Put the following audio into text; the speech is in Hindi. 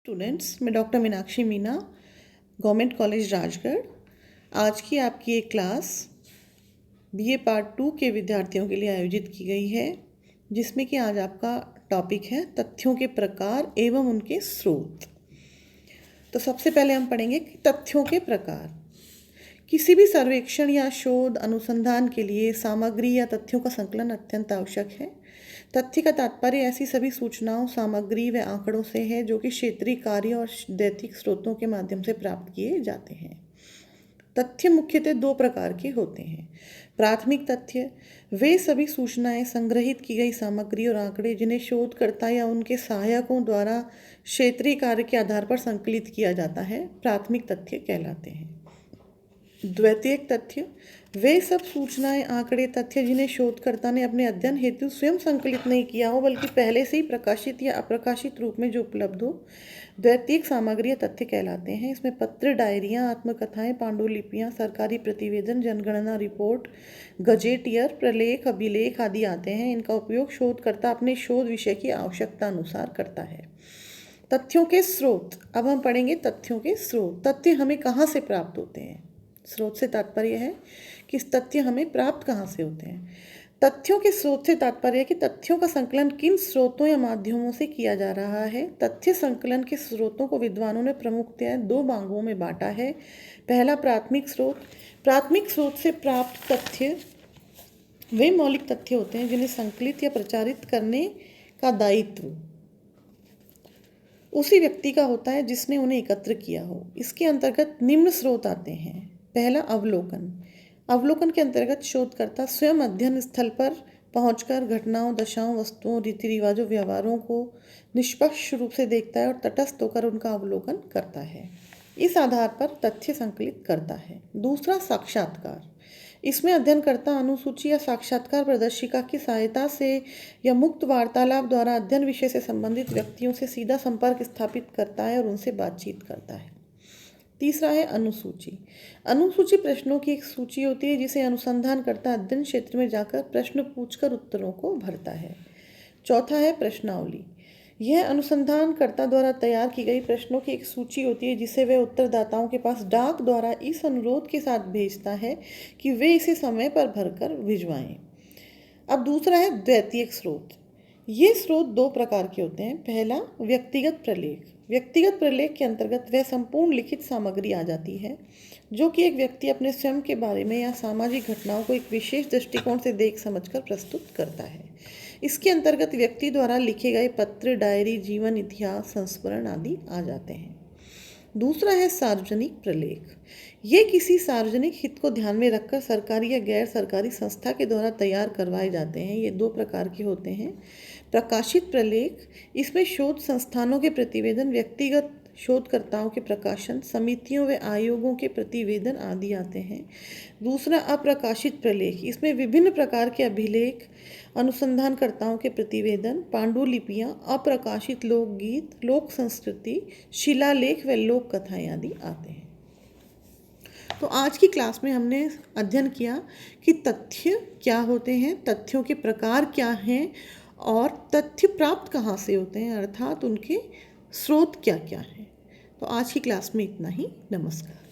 स्टूडेंट्स, मैं doctor Meenakshi Meena, government college Rajgarh. आज की आपकी एक क्लास बीए पार्ट 2 के विद्यार्थियों के लिए आयोजित की गई है, जिसमें कि आज आपका टॉपिक है तथ्यों के प्रकार एवं उनके स्रोत। तो सबसे पहले हम पढ़ेंगे कि तथ्यों के प्रकार। किसी भी सर्वेक्षण या शोध अनुसंधान के लिए सामग्री या तथ्यों का संकलन अत्यंत आवश्यक है। तथ्य का तात्पर्य ऐसी सभी सूचनाओं, सामग्री व आंकड़ों से है जो कि क्षेत्रीय कार्य और दैथिक स्रोतों के माध्यम से प्राप्त किए जाते हैं। तथ्य मुख्यतः दो प्रकार के होते हैं। प्राथमिक तथ्य वे सभी सूचनाएं, संग्रहित की गई सामग्री और आंकड़े जिन्हें शोधकर्ता या उनके सहायकों द्वारा क्षेत्रीय कार्य के आधार पर संकलित किया जाता है, प्राथमिक तथ्य कहलाते हैं। द्वितीयक तथ्य वे सब सूचनाएं, आंकड़े, तथ्य जिन्हें शोधकर्ता ने अपने अध्ययन हेतु स्वयं संकलित नहीं किया हो, बल्कि पहले से ही प्रकाशित या अप्रकाशित रूप में जो उपलब्ध हो, द्वितीयक सामग्री या तथ्य कहलाते हैं। इसमें पत्र, डायरियां, आत्मकथाएं, पांडुलिपियां, सरकारी प्रतिवेदन, जनगणना रिपोर्ट, गजेटियर, प्रलेख, अभिलेख आदि आते हैं। इनका उपयोग शोधकर्ता अपने शोध विषय की आवश्यकता अनुसार करता है। तथ्यों के स्रोत। अब हम पढ़ेंगे तथ्यों के स्रोत। तथ्य हमें कहाँ से प्राप्त होते हैं? स्रोत से तात्पर्य है कि तथ्य हमें प्राप्त कहाँ से होते हैं। तथ्यों के स्रोत से तात्पर्य है कि तथ्यों का संकलन किन स्रोतों या माध्यमों से किया जा रहा है। तथ्य संकलन के स्रोतों को विद्वानों ने प्रमुखतया दो भागों में बांटा है। पहला, प्राथमिक स्रोत। प्राथमिक स्रोत से प्राप्त तथ्य वे मौलिक तथ्य होते हैं जिन्हें संकलित या प्रचारित करने का दायित्व उसी व्यक्ति का होता है जिसने उन्हें एकत्र किया हो। इसके अंतर्गत निम्न स्रोत आते हैं। पहला, अवलोकन। अवलोकन के अंतर्गत शोधकर्ता स्वयं अध्ययन स्थल पर पहुंचकर घटनाओं, दशाओं, वस्तुओं, रीति रिवाजों, व्यवहारों को निष्पक्ष रूप से देखता है और तटस्थ होकर उनका अवलोकन करता है। इस आधार पर तथ्य संकलित करता है। दूसरा, साक्षात्कार। इसमें अध्ययनकर्ता अनुसूची या साक्षात्कार प्रदर्शिका की सहायता से या मुक्त वार्तालाप द्वारा अध्ययन विषय से संबंधित व्यक्तियों से सीधा संपर्क स्थापित करता है और उनसे बातचीत करता है। तीसरा है अनुसूची। अनुसूची प्रश्नों की एक सूची होती है जिसे अनुसंधानकर्ता अध्ययन क्षेत्र में जाकर प्रश्न पूछकर उत्तरों को भरता है। चौथा है प्रश्नावली। यह अनुसंधानकर्ता द्वारा तैयार की गई प्रश्नों की एक सूची होती है जिसे वह उत्तरदाताओं के पास डाक द्वारा इस अनुरोध के साथ भेजता है कि वे इसे समय पर भरकर भिजवाएं। अब दूसरा है द्वितीयक स्रोत। ये स्रोत दो प्रकार के होते हैं। पहला, व्यक्तिगत प्रलेख। व्यक्तिगत प्रलेख के अंतर्गत वह संपूर्ण लिखित सामग्री आ जाती है जो कि एक व्यक्ति अपने स्वयं के बारे में या सामाजिक घटनाओं को एक विशेष दृष्टिकोण से देख समझकर प्रस्तुत करता है। इसके अंतर्गत व्यक्ति द्वारा लिखे गए पत्र, डायरी, जीवन इतिहास, संस्मरण आदि आ जाते हैं। दूसरा है सार्वजनिक प्रलेख। ये किसी सार्वजनिक हित को ध्यान में रखकर सरकारी या गैर सरकारी संस्था के द्वारा तैयार करवाए जाते हैं। ये दो प्रकार के होते हैं। प्रकाशित प्रलेख, इसमें शोध संस्थानों के प्रतिवेदन, व्यक्तिगत शोधकर्ताओं के प्रकाशन, समितियों व आयोगों के प्रतिवेदन आदि आते हैं। दूसरा, अप्रकाशित प्रलेख। इसमें विभिन्न प्रकार के अभिलेख, अनुसंधानकर्ताओं के प्रतिवेदन, पांडुलिपियां, अप्रकाशित लोकगीत, लोक संस्कृति, शिलालेख व लोक कथाएं आदि आते हैं। तो आज की क्लास में हमने अध्ययन किया कि तथ्य क्या होते हैं, तथ्यों के प्रकार क्या हैं और तथ्य प्राप्त कहाँ से होते हैं, अर्थात उनके स्रोत क्या क्या हैं। तो आज की क्लास में इतना ही। नमस्कार।